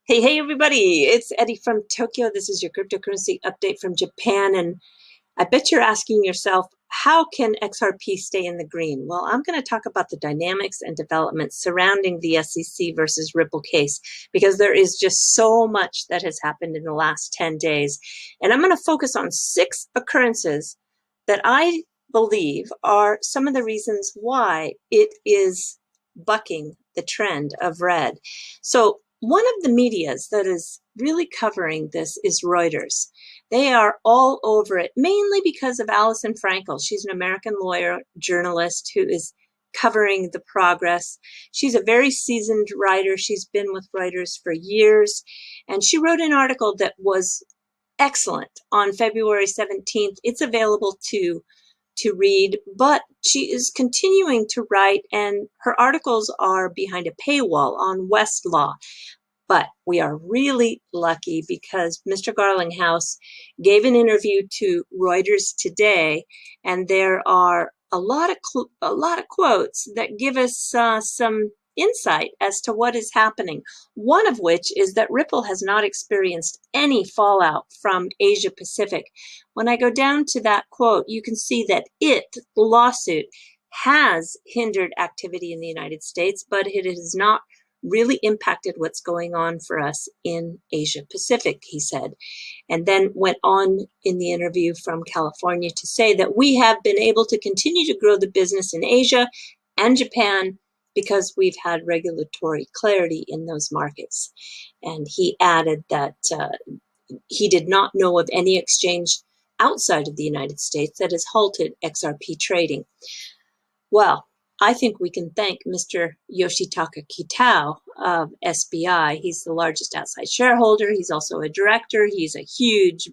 Hey, everybody, it's Eddie from Tokyo. This is your cryptocurrency update from Japan. And I bet you're asking yourself, how can XRP stay in the green? Well, I'm going to talk about the dynamics and developments surrounding the SEC versus Ripple case, because there is just so much that has happened in the last 10 days. And I'm going to focus on 6 occurrences that I believe are some of the reasons why it is bucking the trend of red. So one of the medias that is really covering this is Reuters. They are all over it, mainly because of Alison Frankel. She's an American lawyer, journalist who is covering the progress. She's a very seasoned writer. She's been with Reuters for years, and she wrote an article that was excellent on February 17th. It's available to read, but she is continuing to write, and her articles are behind a paywall on Westlaw. But we are really lucky because Mr. Garlinghouse gave an interview to Reuters today, and there are a lot of quotes that give us some insight as to what is happening. One of which is that Ripple has not experienced any fallout from Asia Pacific. When I go down to that quote, you can see that the lawsuit has hindered activity in the United States, but it has not really impacted what's going on for us in Asia Pacific, he said. And then went on in the interview from California to say that we have been able to continue to grow the business in Asia and Japan because we've had regulatory clarity in those markets. And he added that he did not know of any exchange outside of the United States that has halted XRP trading. Well, I think we can thank Mr. Yoshitaka Kitao of SBI. He's the largest outside shareholder. He's also a director. He's a huge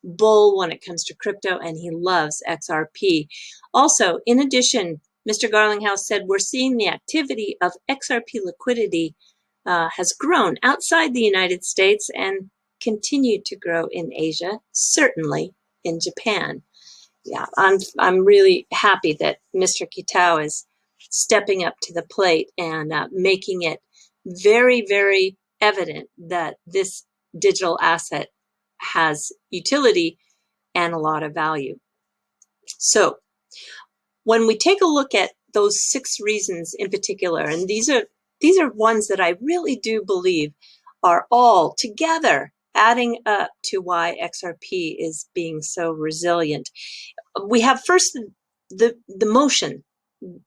bull when it comes to crypto, and he loves XRP. Also, in addition, Mr. Garlinghouse said we're seeing the activity of XRP Liquidity has grown outside the United States and continued to grow in Asia, certainly in Japan. Yeah, I'm really happy that Mr. Kitao is stepping up to the plate and making it very, very evident that this digital asset has utility and a lot of value. So when we take a look at those 6 reasons in particular, and these are ones that I really do believe are all together adding up to why XRP is being so resilient. We have first the motion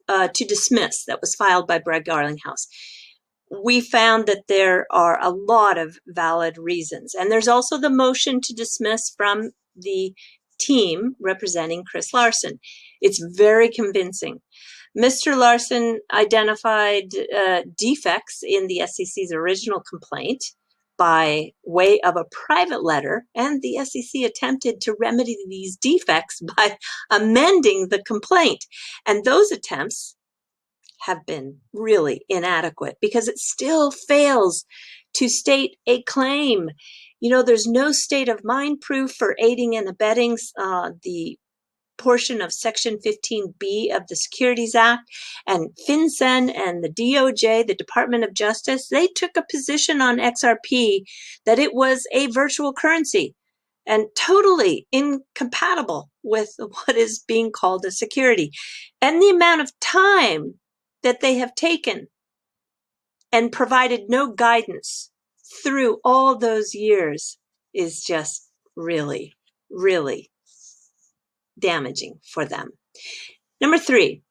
to dismiss that was filed by Brad Garlinghouse. We found that there are a lot of valid reasons. And there's also the motion to dismiss from the team representing Chris Larson. It's very convincing. Mr. Larson identified defects in the SEC's original complaint by way of a private letter, and the SEC attempted to remedy these defects by amending the complaint. And those attempts have been really inadequate because it still fails to state a claim. You know, there's no state of mind proof for aiding and abetting the portion of Section 15B of the Securities Act, and FinCEN and the DOJ, the Department of Justice, they took a position on XRP that it was a virtual currency and totally incompatible with what is being called a security. And the amount of time that they have taken and provided no guidance through all those years is just really, really damaging for them. Number 3,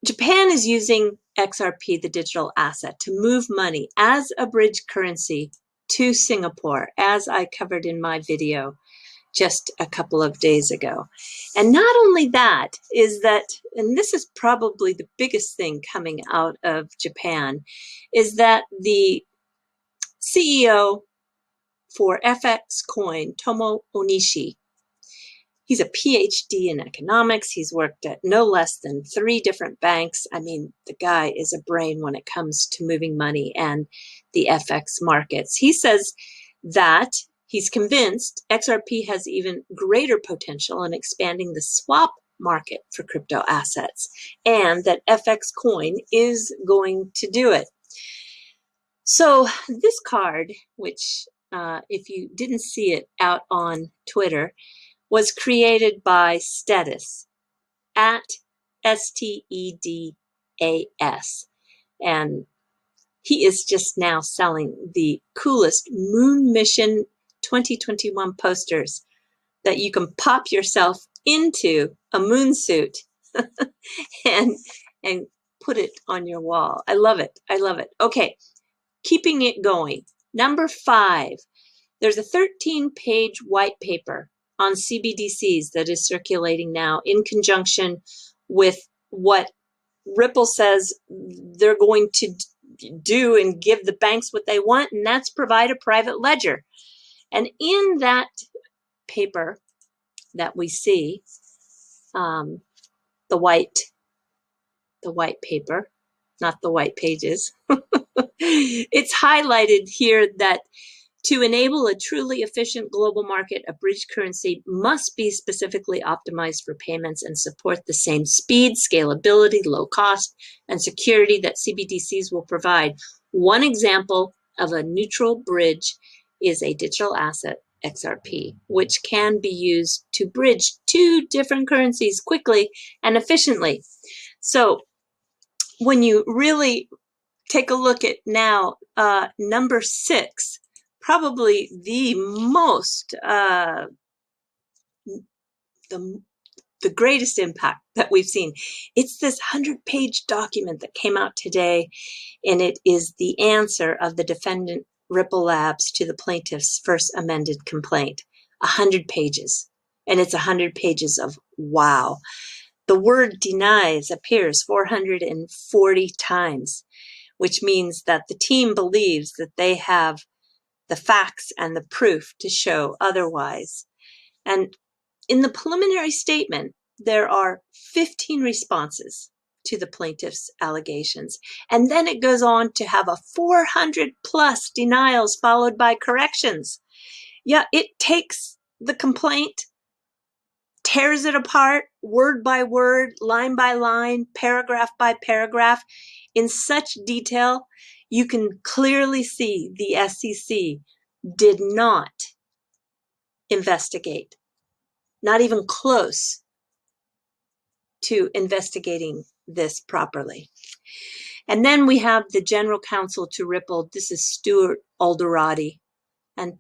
Japan is using XRP, the digital asset, to move money as a bridge currency to Singapore, as I covered in my video just a couple of days ago. And not only that, is that, and this is probably the biggest thing coming out of Japan, is that the CEO for FX Coin, Tomo Onishi, he's a PhD in economics. He's worked at no less than 3 different banks. I mean, the guy is a brain when it comes to moving money and the FX markets. He says that he's convinced XRP has even greater potential in expanding the swap market for crypto assets, and that FX Coin is going to do it. So this card, which if you didn't see it out on Twitter, was created by Stedis at STEDAS. And he is just now selling the coolest Moon Mission 2021 posters that you can pop yourself into a moon suit and put it on your wall. I love it. I love it. Okay, keeping it going. Number 5, there's a 13-page white paper on CBDCs that is circulating now in conjunction with what Ripple says they're going to do and give the banks what they want, and that's provide a private ledger. And in that paper that we see, the white paper, not the white pages, it's highlighted here that to enable a truly efficient global market, a bridge currency must be specifically optimized for payments and support the same speed, scalability, low cost, and security that CBDCs will provide. One example of a neutral bridge is a digital asset, XRP, which can be used to bridge 2 different currencies quickly and efficiently. So when you really take a look at now, number 6, probably the most, the greatest impact that we've seen. It's this 100-page document that came out today, and it is the answer of the defendant Ripple Labs to the plaintiff's first amended complaint. 100 pages, and it's 100 pages of wow. The word denies appears 440 times, which means that the team believes that they have the facts and the proof to show otherwise. And in the preliminary statement, there are 15 responses to the plaintiff's allegations. And then it goes on to have a 400 plus denials followed by corrections. Yeah, it takes the complaint, tears it apart, word by word, line by line, paragraph by paragraph, in such detail, you can clearly see the SEC did not investigate, not even close to investigating this properly. And then we have the general counsel to Ripple. This is Stuart Alderati. And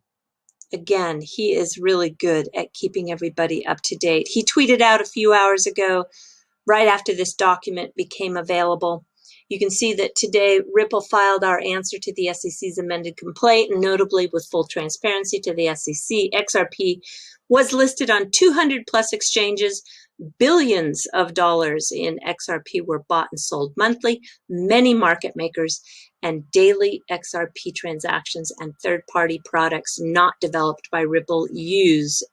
again, he is really good at keeping everybody up to date. He tweeted out a few hours ago, right after this document became available. You can see that today Ripple filed our answer to the SEC's amended complaint, and notably with full transparency to the SEC, XRP was listed on 200 plus exchanges. Billions of dollars in XRP were bought and sold monthly. Many market makers and daily XRP transactions and third-party products not developed by Ripple have used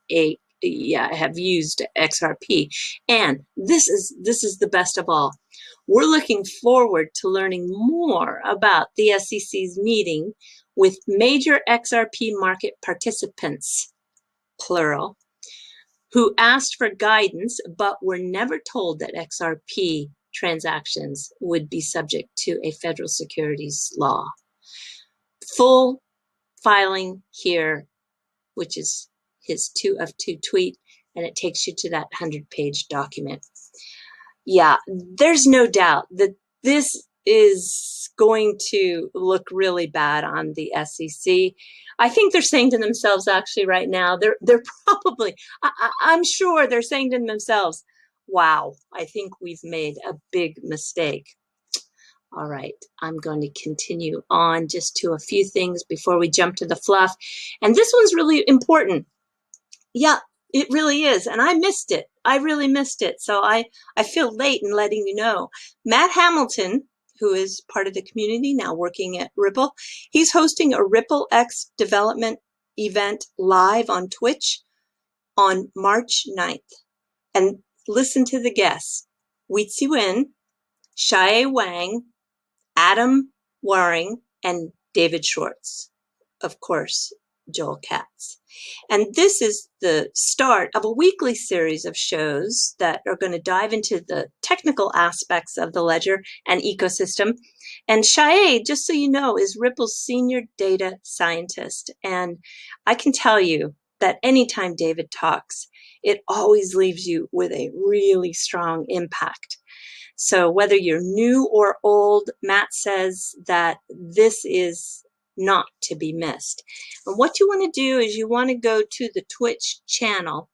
XRP. And this is the best of all. We're looking forward to learning more about the SEC's meeting with major XRP market participants, plural, who asked for guidance but were never told that XRP transactions would be subject to a federal securities law. Full filing here, which is his 2 of 2 tweet, and it takes you to that 100-page document. Yeah, there's no doubt that this is going to look really bad on the SEC. I think they're saying to themselves, actually, right now, they're probably, I'm sure they're saying to themselves, wow, I think we've made a big mistake. All right, I'm going to continue on just to a few things before we jump to the fluff. And this one's really important. Yeah, it really is. And I missed it. I really missed it. So I feel late in letting you know. Matt Hamilton, who is part of the community now working at Ripple, he's hosting a Ripple X development event live on Twitch on March 9th. And listen to the guests: Weetzie Nguyen, Shai Wang, Adam Waring, and David Schwartz. Of course, Joel Katz. And this is the start of a weekly series of shows that are going to dive into the technical aspects of the ledger and ecosystem. And Shae, just so you know, is Ripple's senior data scientist. And I can tell you that anytime David talks, it always leaves you with a really strong impact. So whether you're new or old, Matt says that this is not to be missed. And what you want to do is you want to go to the Twitch channel,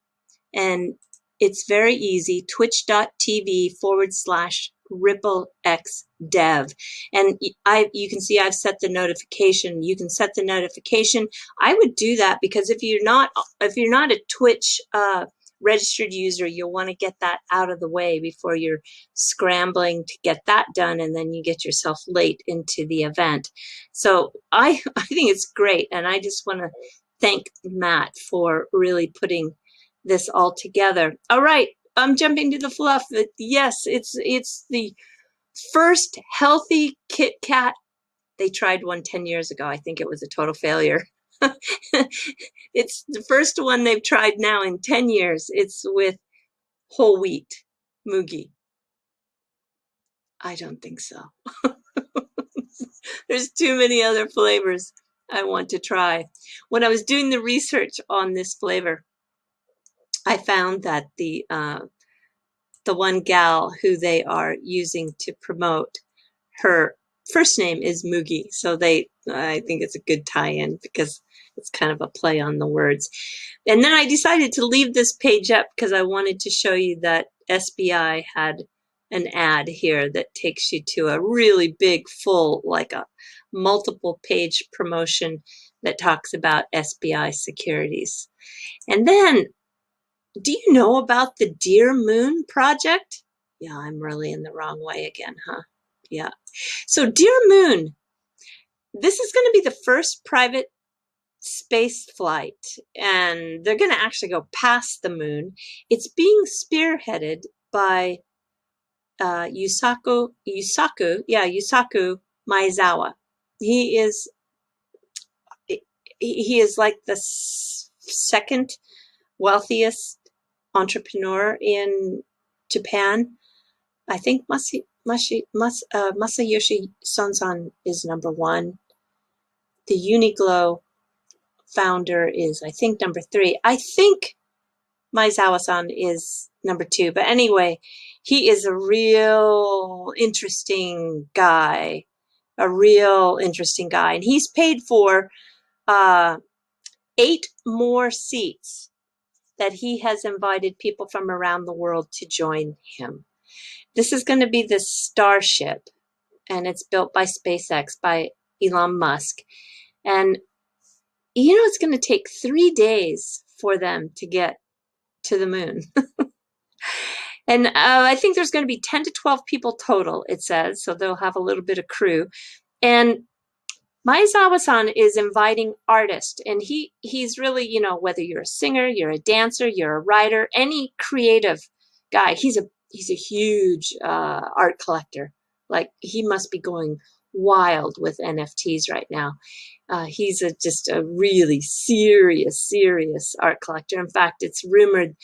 and it's very easy, twitch.tv/RippleXDev. And you can see I've set the notification. You can set the notification. I would do that because if you're not a Twitch registered user, you'll want to get that out of the way before you're scrambling to get that done, and then you get yourself late into the event. So I think it's great, and I just want to thank Matt for really putting this all together. All right, I'm jumping to the fluff. Yes, it's the first healthy Kit Kat. They tried one 10 years ago. I think it was a total failure. It's the first one they've tried now in 10 years. It's with whole wheat mugi. I don't think so. There's too many other flavors I want to try. When I was doing the research on this flavor, I found that the one gal who they are using to promote, her first name is Mugi. So I think it's a good tie-in because it's kind of a play on the words. And then I decided to leave this page up because I wanted to show you that SBI had an ad here that takes you to a really big, full, like a multiple page promotion that talks about SBI securities. And then, do you know about the Dear Moon project? Yeah, I'm really in the wrong way again, huh? Yeah. So Dear Moon, this is going to be the first private space flight, and they're going to actually go past the moon. It's being spearheaded by Yusaku Maezawa. He is like the second wealthiest entrepreneur in Japan. I think Masayoshi Sonsan is number one. The Uniqlo founder is, I think, number 3. I think Maezawa-san is number 2. But anyway, he is a real interesting guy. And he's paid for 8 more seats that he has invited people from around the world to join him. This is going to be the Starship, and it's built by SpaceX, by Elon Musk. And you know, it's going to take 3 days for them to get to the moon. And I think there's going to be 10 to 12 people total, it says, so they'll have a little bit of crew. And Maezawa-san is inviting artists, and he's really, you know, whether you're a singer, you're a dancer, you're a writer, any creative guy. He's a huge art collector. Like, he must be going wild with NFTs right now. He's just a really serious art collector. In fact, it's rumored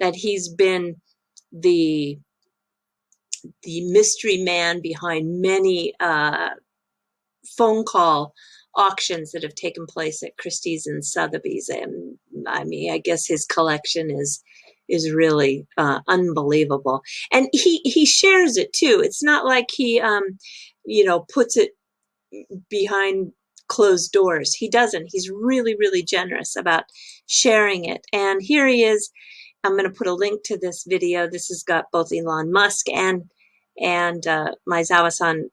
that he's been the mystery man behind many phone call auctions that have taken place at Christie's and Sotheby's. And I mean, I guess his collection is really unbelievable. And he shares it too. It's not like he you know, puts it behind closed doors. He doesn't. He's really generous about sharing it. And here he is. I'm going to put a link to this video. This has got both Elon Musk and Maezawa-san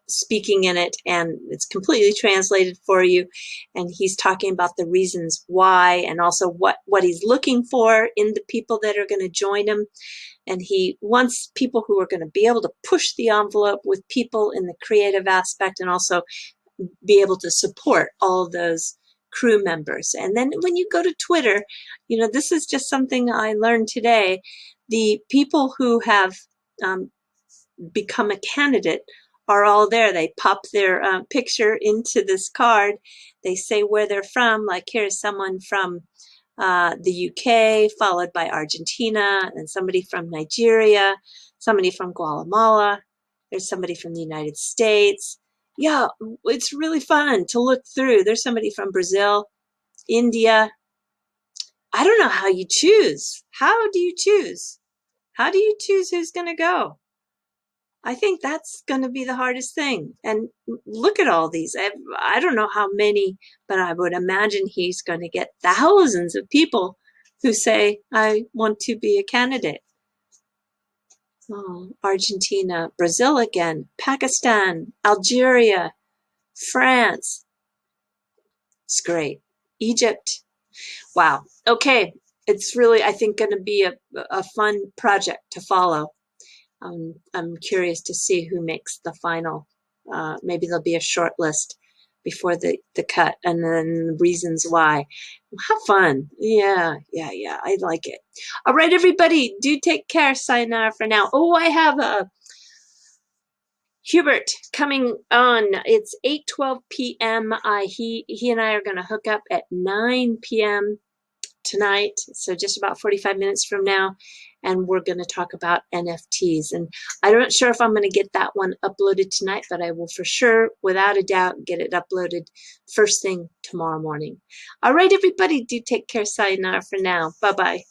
speaking in it, and it's completely translated for you. And he's talking about the reasons why, and also what he's looking for in the people that are going to join him. And he wants people who are going to be able to push the envelope with people in the creative aspect, and also be able to support all those crew members. And then when you go to Twitter, you know, this is just something I learned today. The people who have become a candidate are all there. They pop their picture into this card. They say where they're from. Like here's someone from the UK, followed by Argentina, and somebody from Nigeria, somebody from Guatemala. There's somebody from the United States. Yeah, it's really fun to look through. There's somebody from Brazil, India. I don't know how you choose. How do you choose? How do you choose who's going to go? I think that's going to be the hardest thing. And look at all these. I don't know how many, but I would imagine he's going to get thousands of people who say, I want to be a candidate. Oh, Argentina, Brazil again, Pakistan, Algeria, France. It's great. Egypt. Wow. Okay. It's really, I think, going to be a fun project to follow. I'm curious to see who makes the final. Maybe there'll be a short list before the cut, and then the reasons why. Have fun. Yeah. I like it. All right, everybody, do take care. Sayonara for now. Oh, I have Hubert coming on. It's 8:12 p.m. He and I are going to hook up at 9 p.m. tonight, so just about 45 minutes from now, and we're going to talk about NFTs. And I'm not sure if I'm going to get that one uploaded tonight, but I will for sure, without a doubt, get it uploaded first thing tomorrow morning. All right, everybody, do take care. Sayonara for now. Bye-bye.